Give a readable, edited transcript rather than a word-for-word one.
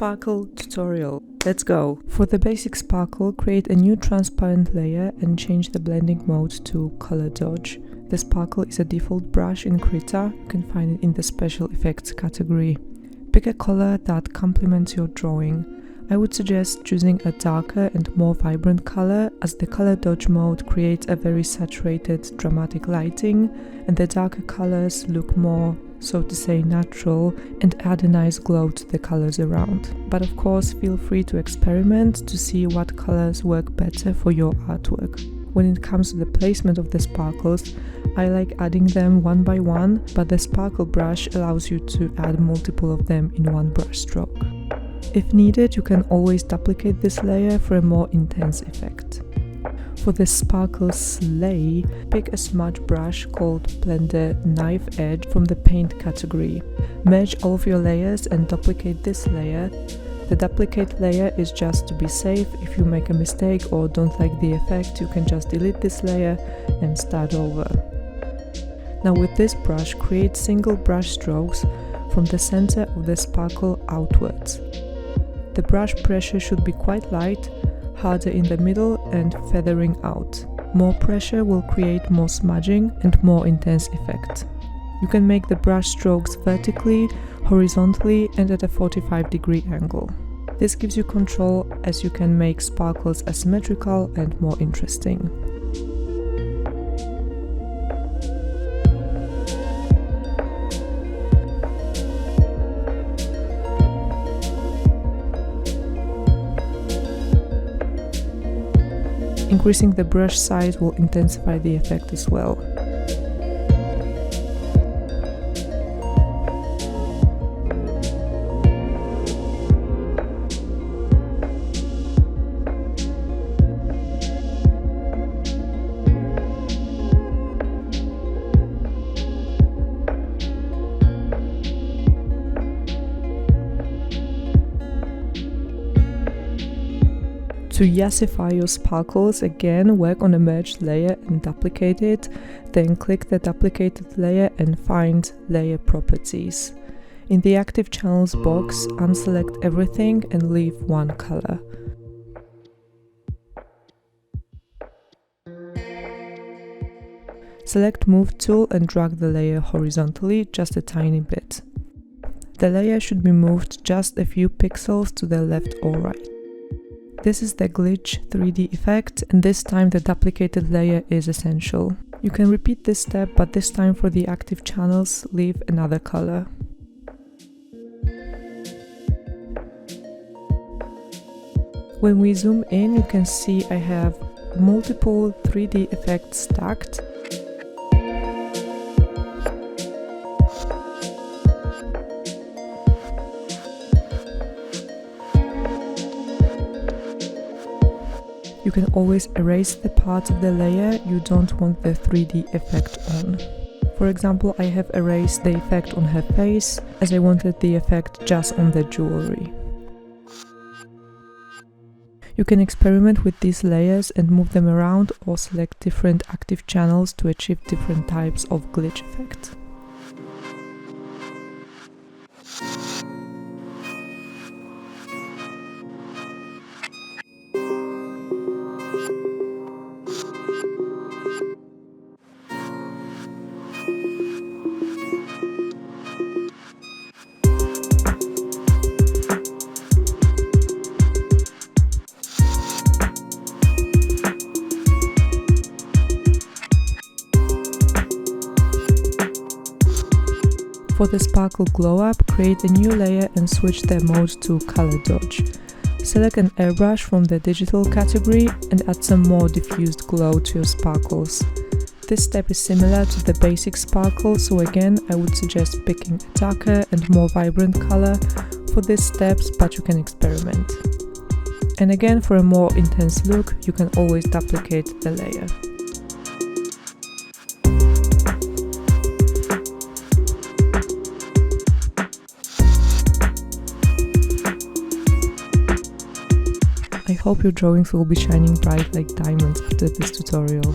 Sparkle tutorial. Let's go! For the basic sparkle, create a new transparent layer and change the blending mode to color dodge. The sparkle is a default brush in Krita. You can find it in the special effects category. Pick a color that complements your drawing. I would suggest choosing a darker and more vibrant color, as the color dodge mode creates a very saturated, dramatic lighting, and the darker colors look more, so to say, natural and add a nice glow to the colors around. But of course, feel free to experiment to see what colors work better for your artwork. When it comes to the placement of the sparkles, I like adding them one by one, but the sparkle brush allows you to add multiple of them in one brush stroke. If needed, you can always duplicate this layer for a more intense effect. For the sparkle sleigh, pick a smudge brush called Blender Knife Edge from the paint category. Merge all of your layers and duplicate this layer. The duplicate layer is just to be safe. If you make a mistake or don't like the effect, you can just delete this layer and start over. Now with this brush, create single brush strokes from the center of the sparkle outwards. The brush pressure should be quite light, harder in the middle and feathering out. More pressure will create more smudging and more intense effect. You can make the brush strokes vertically, horizontally and at a 45-degree angle. This gives you control, as you can make sparkles asymmetrical and more interesting. Increasing the brush size will intensify the effect as well. To yassify your sparkles, again work on a merged layer and duplicate it, then click the duplicated layer and find Layer Properties. In the Active Channels box, unselect everything and leave one color. Select Move tool and drag the layer horizontally just a tiny bit. The layer should be moved just a few pixels to the left or right. This is the glitch 3D effect, and this time the duplicated layer is essential. You can repeat this step, but this time for the active channels, leave another color. When we zoom in, you can see I have multiple 3D effects stacked. You can always erase the parts of the layer you don't want the 3D effect on. For example, I have erased the effect on her face, as I wanted the effect just on the jewelry. You can experiment with these layers and move them around, or select different active channels to achieve different types of glitch effect. For the sparkle glow up, create a new layer and switch the mode to color dodge. Select an airbrush from the digital category and add some more diffused glow to your sparkles. This step is similar to the basic sparkle, so again I would suggest picking a darker and more vibrant color for these steps, but you can experiment. And again, for a more intense look, you can always duplicate the layer. I hope your drawings will be shining bright like diamonds after this tutorial.